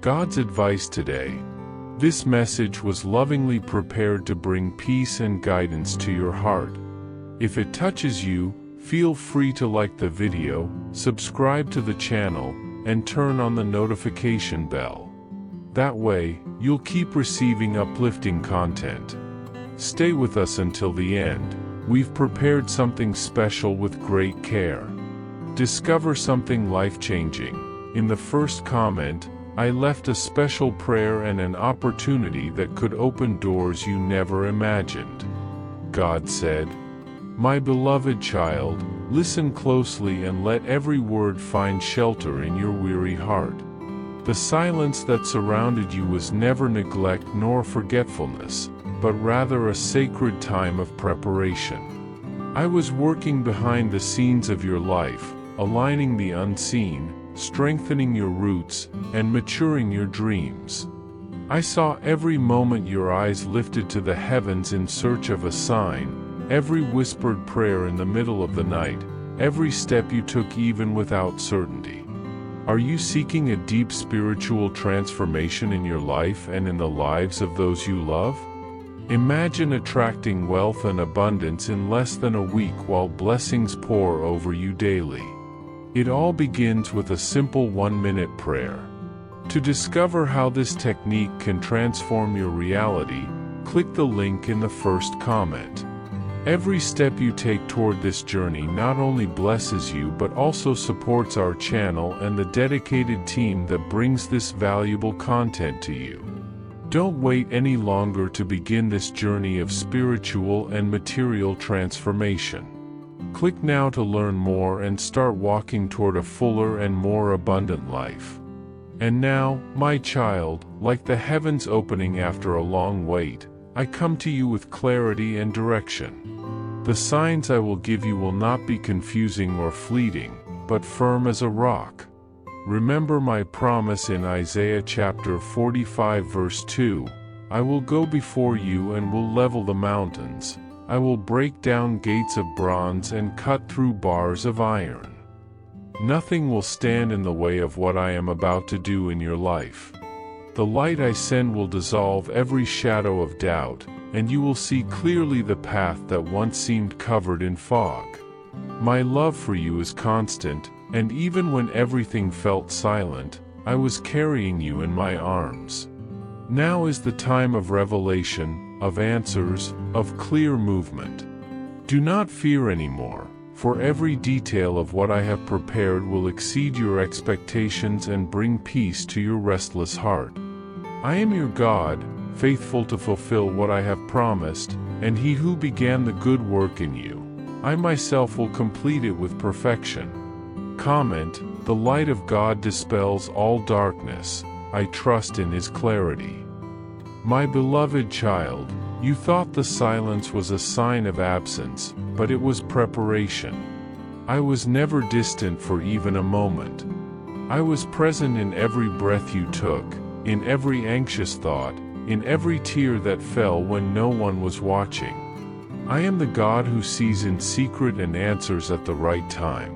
God's advice today. This message was lovingly prepared to bring peace and guidance to your heart. If it touches you, feel free to like the video, subscribe to the channel, and turn on the notification bell. That way, you'll keep receiving uplifting content. Stay with us until the end. We've prepared something special with great care. Discover something life-changing. In the first comment, I left a special prayer and an opportunity that could open doors you never imagined. God said, "My beloved child, listen closely and let every word find shelter in your weary heart." The silence that surrounded you was never neglect nor forgetfulness, but rather a sacred time of preparation. I was working behind the scenes of your life, aligning the unseen, strengthening your roots, and maturing your dreams. I saw every moment your eyes lifted to the heavens in search of a sign, every whispered prayer in the middle of the night, every step you took even without certainty. Are you seeking a deep spiritual transformation in your life and in the lives of those you love? Imagine attracting wealth and abundance in less than a week while blessings pour over you daily. It all begins with a simple 1-minute prayer. To discover how this technique can transform your reality, click the link in the first comment. Every step you take toward this journey not only blesses you but also supports our channel and the dedicated team that brings this valuable content to you. Don't wait any longer to begin this journey of spiritual and material transformation. Click now to learn more and start walking toward a fuller and more abundant life. And now, my child, like the heavens opening after a long wait, I come to you with clarity and direction. The signs I will give you will not be confusing or fleeting, but firm as a rock. Remember my promise in Isaiah chapter 45 verse 2, "I will go before you and will level the mountains. I will break down gates of bronze and cut through bars of iron." Nothing will stand in the way of what I am about to do in your life. The light I send will dissolve every shadow of doubt, and you will see clearly the path that once seemed covered in fog. My love for you is constant, and even when everything felt silent, I was carrying you in my arms. Now is the time of revelation, of answers, of clear movement. Do not fear anymore, for every detail of what I have prepared will exceed your expectations and bring peace to your restless heart. I am your God, faithful to fulfill what I have promised, and he who began the good work in you, I myself will complete it with perfection. Comment, "The light of God dispels all darkness. I trust in his clarity." My beloved child, you thought the silence was a sign of absence, but it was preparation. I was never distant for even a moment. I was present in every breath you took, in every anxious thought, in every tear that fell when no one was watching. I am the God who sees in secret and answers at the right time.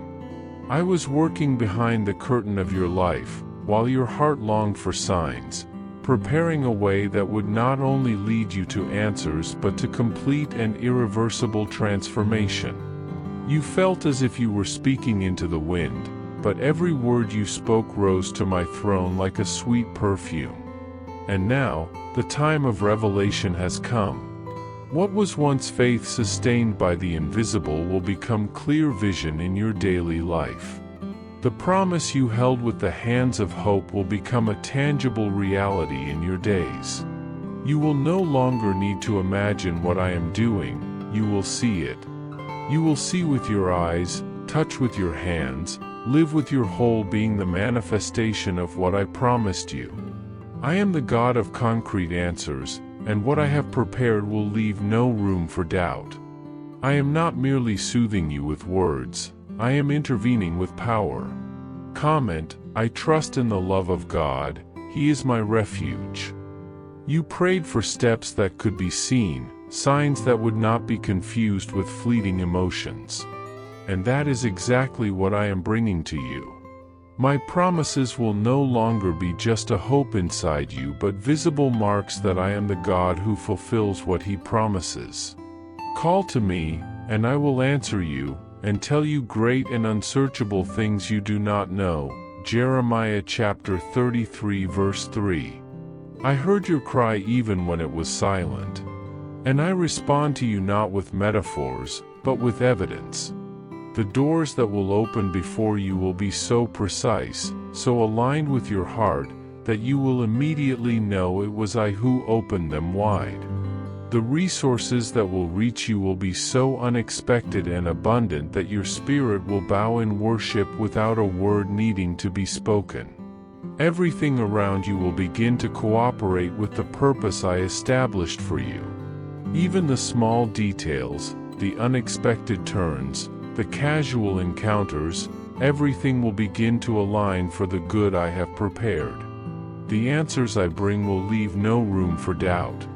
I was working behind the curtain of your life, while your heart longed for signs, preparing a way that would not only lead you to answers but to complete and irreversible transformation. You felt as if you were speaking into the wind, but every word you spoke rose to my throne like a sweet perfume. And now, the time of revelation has come. What was once faith sustained by the invisible will become clear vision in your daily life. The promise you held with the hands of hope will become a tangible reality in your days. You will no longer need to imagine what I am doing, you will see it. You will see with your eyes, touch with your hands, live with your whole being the manifestation of what I promised you. I am the God of concrete answers, and what I have prepared will leave no room for doubt. I am not merely soothing you with words, I am intervening with power. Comment, "I trust in the love of God, He is my refuge." You prayed for steps that could be seen, signs that would not be confused with fleeting emotions. And that is exactly what I am bringing to you. My promises will no longer be just a hope inside you but visible marks that I am the God who fulfills what He promises. Call to me, and I will answer you, and tell you great and unsearchable things you do not know. Jeremiah chapter 33 verse 3. I heard your cry even when it was silent. And I respond to you not with metaphors, but with evidence. The doors that will open before you will be so precise, so aligned with your heart, that you will immediately know it was I who opened them wide. The resources that will reach you will be so unexpected and abundant that your spirit will bow in worship without a word needing to be spoken. Everything around you will begin to cooperate with the purpose I established for you. Even the small details, the unexpected turns, the casual encounters, everything will begin to align for the good I have prepared. The answers I bring will leave no room for doubt.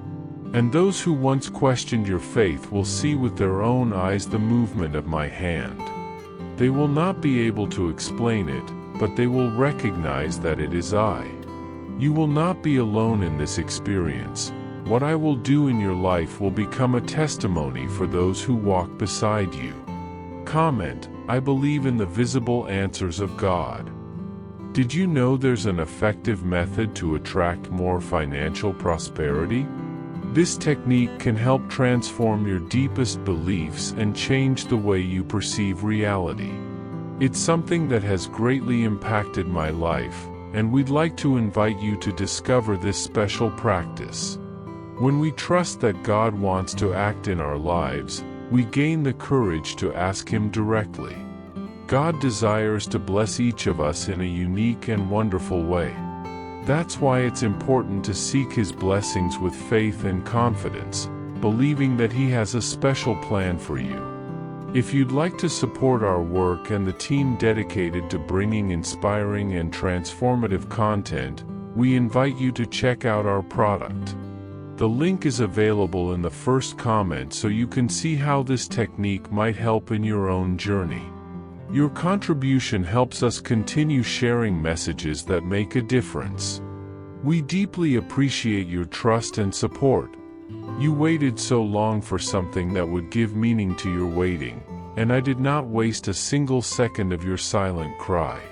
And those who once questioned your faith will see with their own eyes the movement of my hand. They will not be able to explain it, but they will recognize that it is I. You will not be alone in this experience. What I will do in your life will become a testimony for those who walk beside you. Comment, I believe in the visible answers of God. Did you know there's an effective method to attract more financial prosperity? This technique can help transform your deepest beliefs and change the way you perceive reality. It's something that has greatly impacted my life, and we'd like to invite you to discover this special practice. When we trust that God wants to act in our lives, we gain the courage to ask Him directly. God desires to bless each of us in a unique and wonderful way. That's why it's important to seek His blessings with faith and confidence, believing that He has a special plan for you. If you'd like to support our work and the team dedicated to bringing inspiring and transformative content, we invite you to check out our product. The link is available in the first comment so you can see how this technique might help in your own journey. Your contribution helps us continue sharing messages that make a difference. We deeply appreciate your trust and support. You waited so long for something that would give meaning to your waiting, and I did not waste a single second of your silent cry.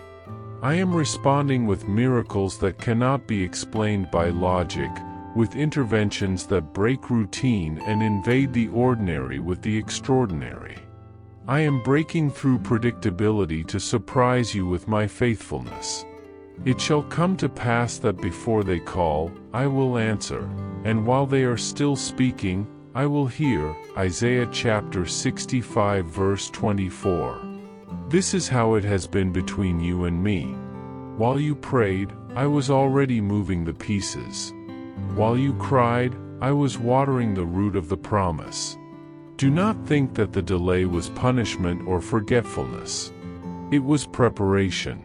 I am responding with miracles that cannot be explained by logic, with interventions that break routine and invade the ordinary with the extraordinary. I am breaking through predictability to surprise you with my faithfulness. It shall come to pass that before they call, I will answer, and while they are still speaking, I will hear. Isaiah chapter 65 verse 24. This is how it has been between you and me. While you prayed, I was already moving the pieces. While you cried, I was watering the root of the promise. Do not think that the delay was punishment or forgetfulness. It was preparation.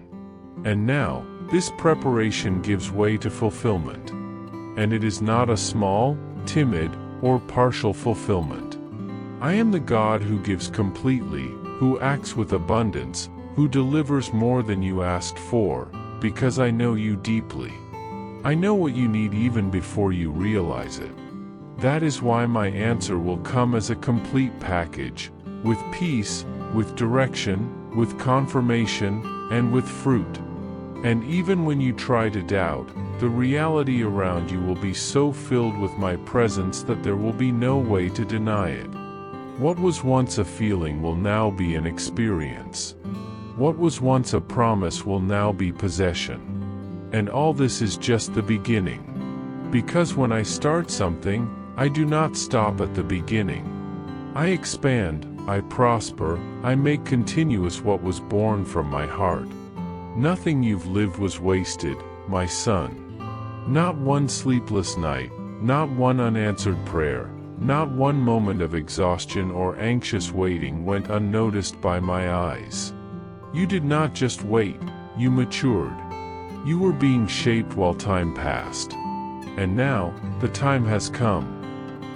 And now, this preparation gives way to fulfillment. And it is not a small, timid, or partial fulfillment. I am the God who gives completely, who acts with abundance, who delivers more than you asked for, because I know you deeply. I know what you need even before you realize it. That is why my answer will come as a complete package, with peace, with direction, with confirmation, and with fruit. And even when you try to doubt, the reality around you will be so filled with my presence that there will be no way to deny it. What was once a feeling will now be an experience. What was once a promise will now be possession. And all this is just the beginning. Because when I start something, I do not stop at the beginning. I expand, I prosper, I make continuous what was born from my heart. Nothing you've lived was wasted, my son. Not one sleepless night, not one unanswered prayer, not one moment of exhaustion or anxious waiting went unnoticed by my eyes. You did not just wait, you matured. You were being shaped while time passed. And now, the time has come.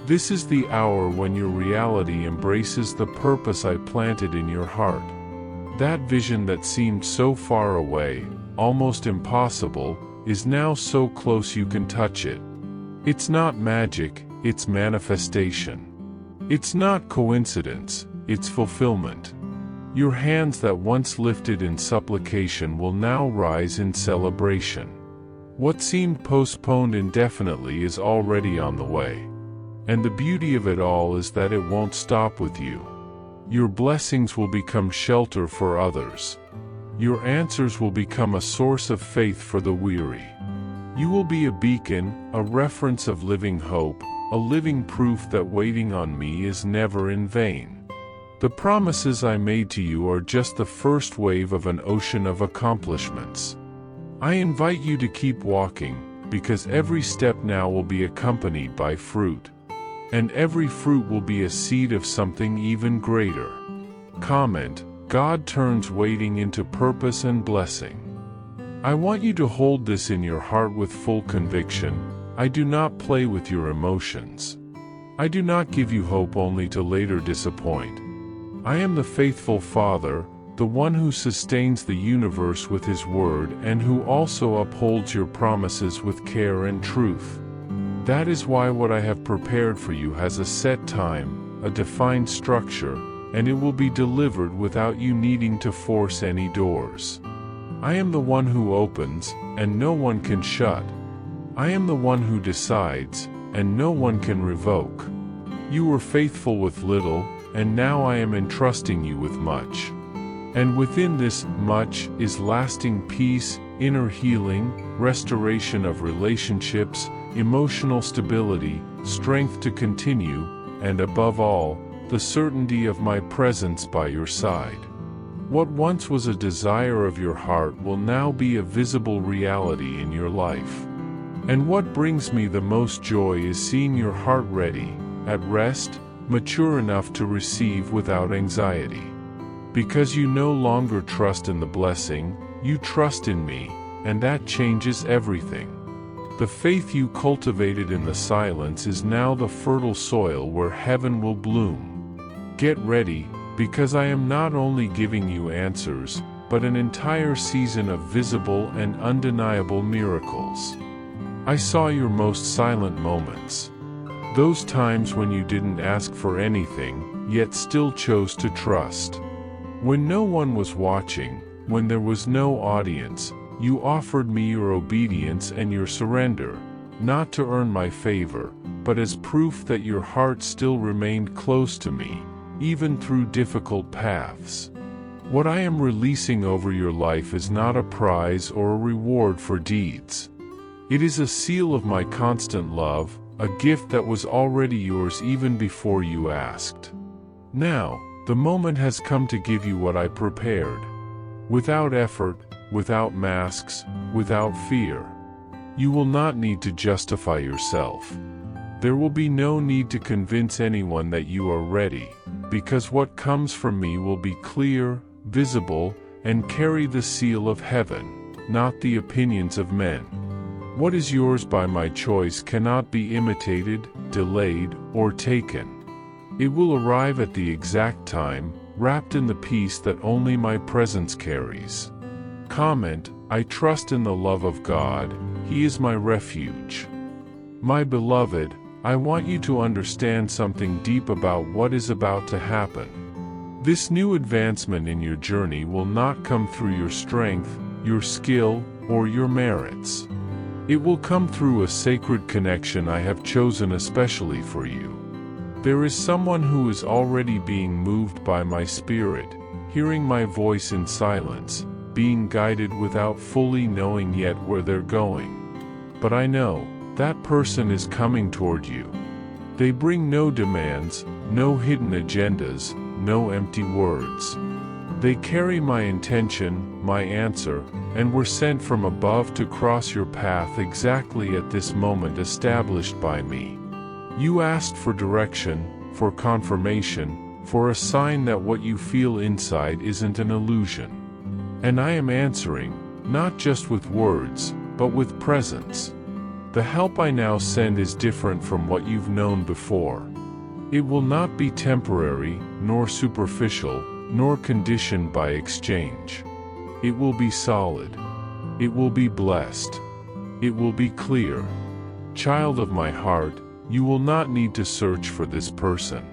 This is the hour when your reality embraces the purpose I planted in your heart. That vision that seemed so far away, almost impossible, is now so close you can touch it. It's not magic, it's manifestation. It's not coincidence, it's fulfillment. Your hands that once lifted in supplication will now rise in celebration. What seemed postponed indefinitely is already on the way. And the beauty of it all is that it won't stop with you. Your blessings will become shelter for others. Your answers will become a source of faith for the weary. You will be a beacon, a reference of living hope, a living proof that waiting on me is never in vain. The promises I made to you are just the first wave of an ocean of accomplishments. I invite you to keep walking, because every step now will be accompanied by fruit. And every fruit will be a seed of something even greater. Comment: God turns waiting into purpose and blessing. I want you to hold this in your heart with full conviction. I do not play with your emotions. I do not give you hope only to later disappoint. I am the faithful Father, the one who sustains the universe with His word and who also upholds your promises with care and truth. That is why what I have prepared for you has a set time, a defined structure, and it will be delivered without you needing to force any doors. I am the one who opens, and no one can shut. I am the one who decides, and no one can revoke. You were faithful with little, and now I am entrusting you with much. And within this much is lasting peace, inner healing, restoration of relationships, emotional stability, strength to continue, and above all, the certainty of my presence by your side. What once was a desire of your heart will now be a visible reality in your life. And what brings me the most joy is seeing your heart ready, at rest, mature enough to receive without anxiety. Because you no longer trust in the blessing, you trust in me, and that changes everything. The faith you cultivated in the silence is now the fertile soil where heaven will bloom. Get ready, because I am not only giving you answers, but an entire season of visible and undeniable miracles. I saw your most silent moments. Those times when you didn't ask for anything, yet still chose to trust. When no one was watching, when there was no audience, you offered me your obedience and your surrender, not to earn my favor, but as proof that your heart still remained close to me, even through difficult paths. What I am releasing over your life is not a prize or a reward for deeds. It is a seal of my constant love, a gift that was already yours even before you asked. Now, the moment has come to give you what I prepared. Without effort, without masks, without fear. You will not need to justify yourself. There will be no need to convince anyone that you are ready, because what comes from me will be clear, visible, and carry the seal of heaven, not the opinions of men. What is yours by my choice cannot be imitated, delayed, or taken. It will arrive at the exact time, wrapped in the peace that only my presence carries. Comment: I trust in the love of God, He is my refuge. My beloved, I want you to understand something deep about what is about to happen. This new advancement in your journey will not come through your strength, your skill, or your merits. It will come through a sacred connection I have chosen especially for you. There is someone who is already being moved by my spirit, hearing my voice in silence, being guided without fully knowing yet where they're going. But I know, that person is coming toward you. They bring no demands, no hidden agendas, no empty words. They carry my intention, my answer, and were sent from above to cross your path exactly at this moment established by me. You asked for direction, for confirmation, for a sign that what you feel inside isn't an illusion. And I am answering, not just with words, but with presence. The help I now send is different from what you've known before. It will not be temporary, nor superficial, nor conditioned by exchange. It will be solid. It will be blessed. It will be clear. Child of my heart, you will not need to search for this person.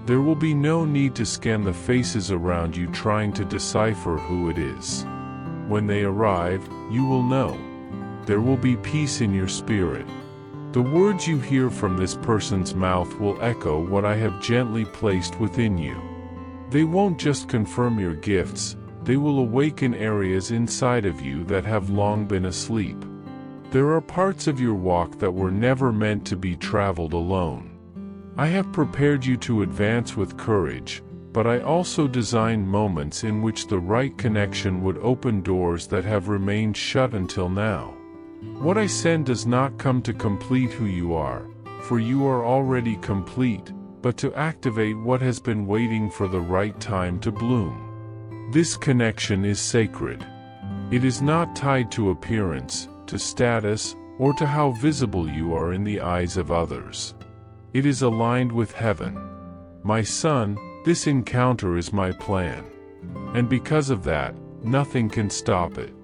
There will be no need to scan the faces around you trying to decipher who it is. When they arrive, you will know. There will be peace in your spirit. The words you hear from this person's mouth will echo what I have gently placed within you. They won't just confirm your gifts, they will awaken areas inside of you that have long been asleep. There are parts of your walk that were never meant to be traveled alone. I have prepared you to advance with courage, but I also designed moments in which the right connection would open doors that have remained shut until now. What I send does not come to complete who you are, for you are already complete, but to activate what has been waiting for the right time to bloom. This connection is sacred. It is not tied to appearance, to status, or to how visible you are in the eyes of others. It is aligned with heaven. My son, this encounter is my plan. And because of that, nothing can stop it.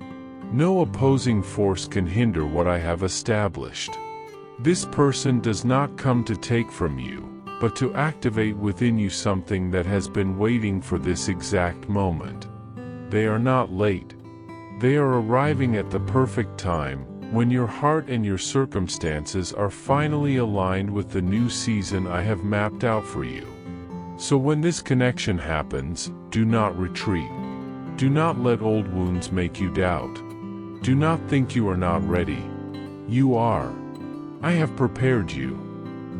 No opposing force can hinder what I have established. This person does not come to take from you, but to activate within you something that has been waiting for this exact moment. They are not late. They are arriving at the perfect time, when your heart and your circumstances are finally aligned with the new season I have mapped out for you. So when this connection happens, do not retreat. Do not let old wounds make you doubt. Do not think you are not ready. You are. I have prepared you.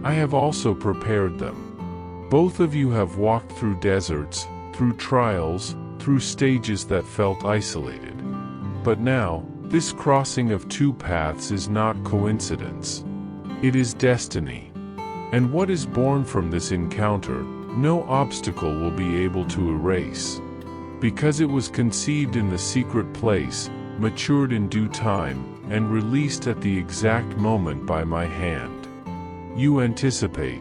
I have also prepared them. Both of you have walked through deserts, through trials, through stages that felt isolated. But now, this crossing of two paths is not coincidence. It is destiny. And what is born from this encounter, no obstacle will be able to erase. Because it was conceived in the secret place, matured in due time, and released at the exact moment by my hand. You anticipate.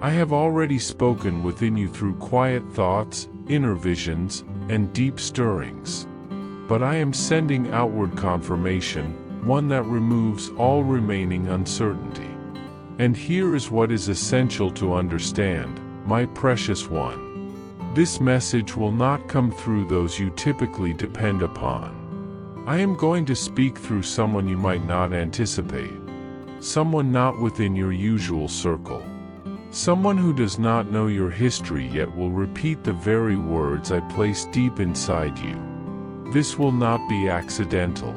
I have already spoken within you through quiet thoughts, inner visions, and deep stirrings. But I am sending outward confirmation, one that removes all remaining uncertainty. And here is what is essential to understand, my precious one. This message will not come through those you typically depend upon. I am going to speak through someone you might not anticipate. Someone not within your usual circle. Someone who does not know your history yet will repeat the very words I place deep inside you. This will not be accidental.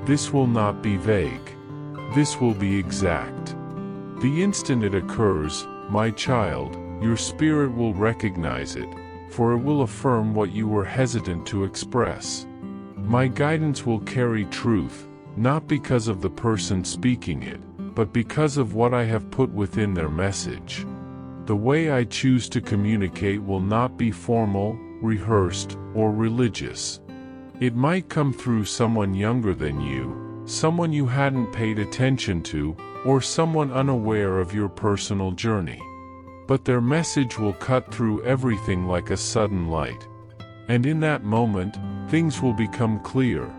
This will not be vague. This will be exact. The instant it occurs, my child, your spirit will recognize it, for it will affirm what you were hesitant to express. My guidance will carry truth, not because of the person speaking it, but because of what I have put within their message. The way I choose to communicate will not be formal, rehearsed, or religious. It might come through someone younger than you, someone you hadn't paid attention to, or someone unaware of your personal journey. But their message will cut through everything like a sudden light. And in that moment, things will become clear.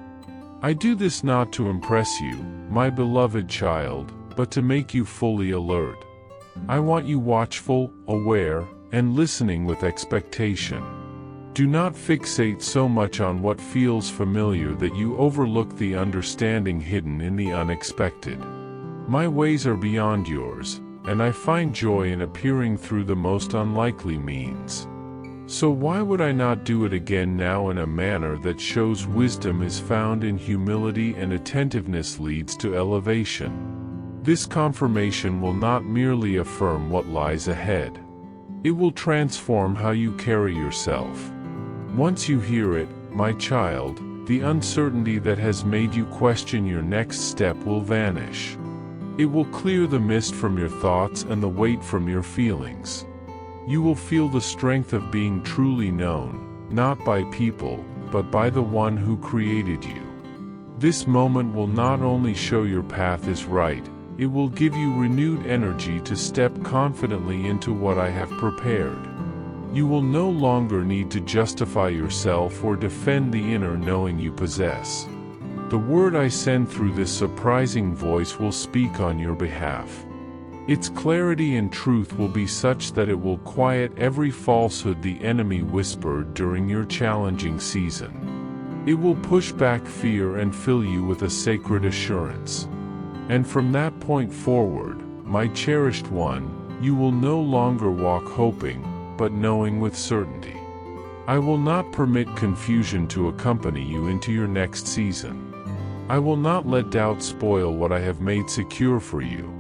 I do this not to impress you, my beloved child, but to make you fully alert. I want you watchful, aware, and listening with expectation. Do not fixate so much on what feels familiar that you overlook the understanding hidden in the unexpected. My ways are beyond yours, and I find joy in appearing through the most unlikely means. So why would I not do it again now in a manner that shows wisdom is found in humility and attentiveness leads to elevation? This confirmation will not merely affirm what lies ahead. It will transform how you carry yourself. Once you hear it, my child, the uncertainty that has made you question your next step will vanish. It will clear the mist from your thoughts and the weight from your feelings. You will feel the strength of being truly known, not by people, but by the one who created you. This moment will not only show your path is right, it will give you renewed energy to step confidently into what I have prepared. You will no longer need to justify yourself or defend the inner knowing you possess. The word I send through this surprising voice will speak on your behalf. Its clarity and truth will be such that it will quiet every falsehood the enemy whispered during your challenging season. It will push back fear and fill you with a sacred assurance. And from that point forward, my cherished one, you will no longer walk hoping, but knowing with certainty. I will not permit confusion to accompany you into your next season. I will not let doubt spoil what I have made secure for you.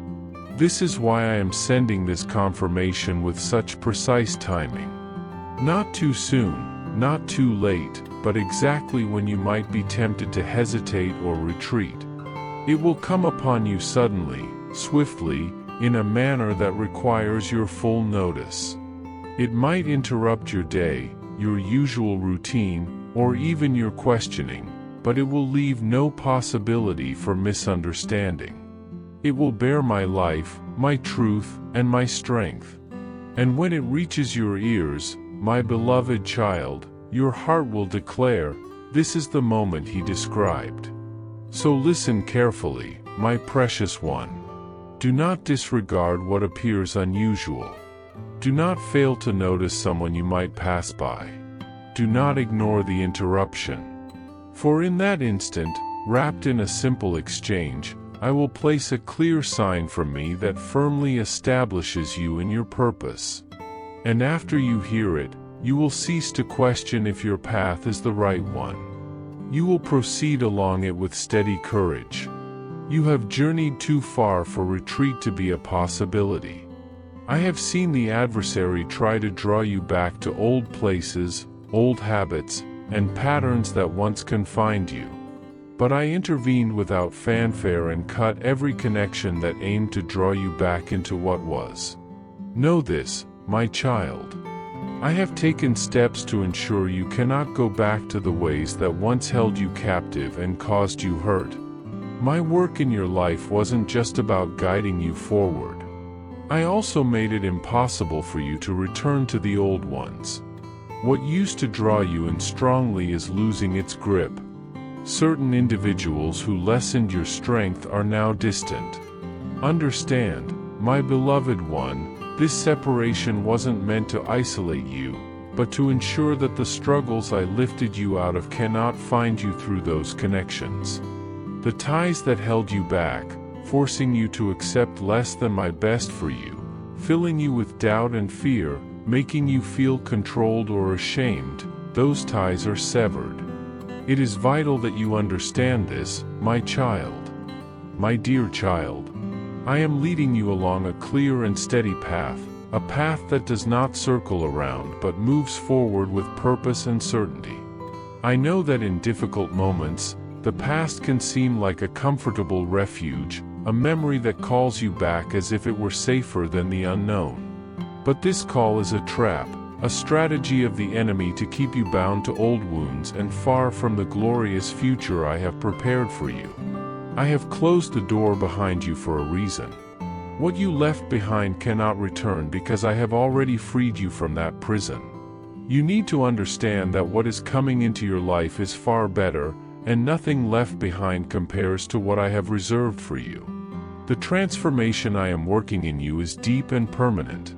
This is why I am sending this confirmation with such precise timing. Not too soon, not too late, but exactly when you might be tempted to hesitate or retreat. It will come upon you suddenly, swiftly, in a manner that requires your full notice. It might interrupt your day, your usual routine, or even your questioning, but it will leave no possibility for misunderstanding. It will bear my life, my truth, and my strength. And when it reaches your ears, my beloved child, your heart will declare, this is the moment he described. So listen carefully, my precious one. Do not disregard what appears unusual. Do not fail to notice someone you might pass by. Do not ignore the interruption. For in that instant, wrapped in a simple exchange, I will place a clear sign from me that firmly establishes you in your purpose. And after you hear it, you will cease to question if your path is the right one. You will proceed along it with steady courage. You have journeyed too far for retreat to be a possibility. I have seen the adversary try to draw you back to old places, old habits, and patterns that once confined you. But I intervened without fanfare and cut every connection that aimed to draw you back into what was. Know this, my child. I have taken steps to ensure you cannot go back to the ways that once held you captive and caused you hurt. My work in your life wasn't just about guiding you forward. I also made it impossible for you to return to the old ones. What used to draw you in strongly is losing its grip. Certain individuals who lessened your strength are now distant. Understand, my beloved one, this separation wasn't meant to isolate you, but to ensure that the struggles I lifted you out of cannot find you through those connections. The ties that held you back, forcing you to accept less than my best for you, filling you with doubt and fear, making you feel controlled or ashamed, those ties are severed. It is vital that you understand this, my child. My dear child. I am leading you along a clear and steady path, a path that does not circle around but moves forward with purpose and certainty. I know that in difficult moments, the past can seem like a comfortable refuge, a memory that calls you back as if it were safer than the unknown. But this call is a trap, a strategy of the enemy to keep you bound to old wounds and far from the glorious future I have prepared for you. I have closed the door behind you for a reason. What you left behind cannot return because I have already freed you from that prison. You need to understand that what is coming into your life is far better, and nothing left behind compares to what I have reserved for you. The transformation I am working in you is deep and permanent.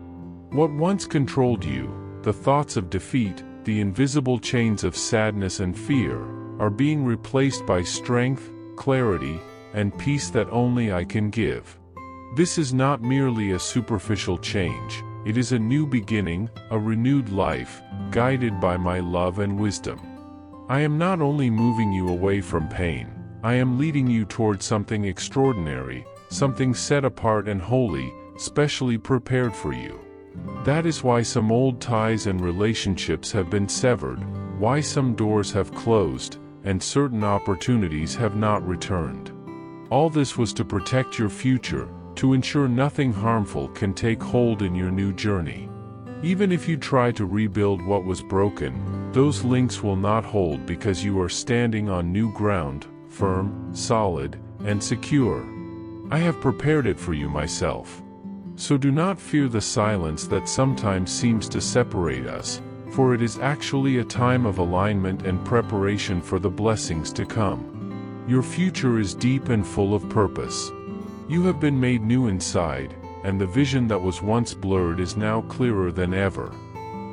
What once controlled you, the thoughts of defeat, the invisible chains of sadness and fear, are being replaced by strength, clarity, and peace that only I can give. This is not merely a superficial change, it is a new beginning, a renewed life, guided by my love and wisdom. I am not only moving you away from pain, I am leading you toward something extraordinary, something set apart and holy, specially prepared for you. That is why some old ties and relationships have been severed, why some doors have closed, and certain opportunities have not returned. All this was to protect your future, to ensure nothing harmful can take hold in your new journey. Even if you try to rebuild what was broken, those links will not hold because you are standing on new ground, firm, solid, and secure. I have prepared it for you myself. So do not fear the silence that sometimes seems to separate us, for it is actually a time of alignment and preparation for the blessings to come. Your future is deep and full of purpose. You have been made new inside, and the vision that was once blurred is now clearer than ever.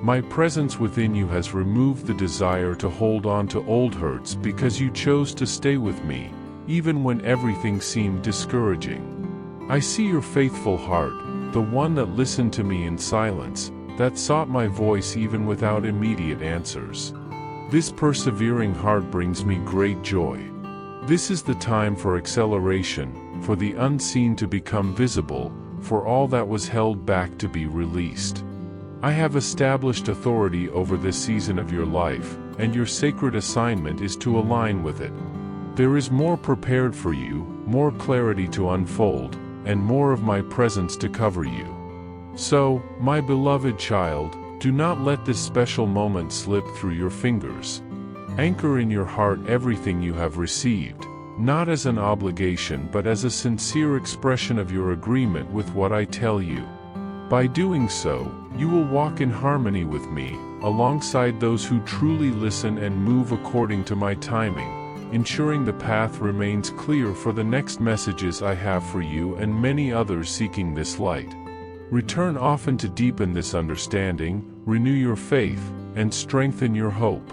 My presence within you has removed the desire to hold on to old hurts because you chose to stay with me, even when everything seemed discouraging. I see your faithful heart, the one that listened to me in silence, that sought my voice even without immediate answers. This persevering heart brings me great joy. This is the time for acceleration, for the unseen to become visible, for all that was held back to be released. I have established authority over this season of your life, and your sacred assignment is to align with it. There is more prepared for you, more clarity to unfold, and more of my presence to cover you. So, my beloved child, do not let this special moment slip through your fingers. Anchor in your heart everything you have received, not as an obligation but as a sincere expression of your agreement with what I tell you. By doing so, you will walk in harmony with me, alongside those who truly listen and move according to my timing, ensuring the path remains clear for the next messages I have for you and many others seeking this light. Return often to deepen this understanding, renew your faith, and strengthen your hope.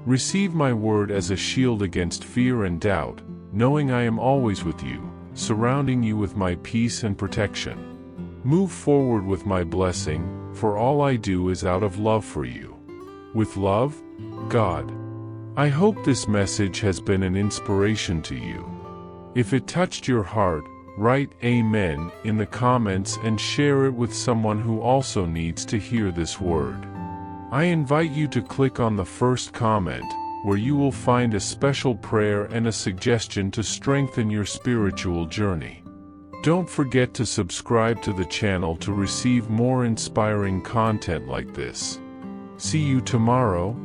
Receive my word as a shield against fear and doubt, knowing I am always with you, surrounding you with my peace and protection. Move forward with my blessing, for all I do is out of love for you. With love, God. I hope this message has been an inspiration to you. If it touched your heart, write Amen in the comments and share it with someone who also needs to hear this word. I invite you to click on the first comment, where you will find a special prayer and a suggestion to strengthen your spiritual journey. Don't forget to subscribe to the channel to receive more inspiring content like this. See you tomorrow.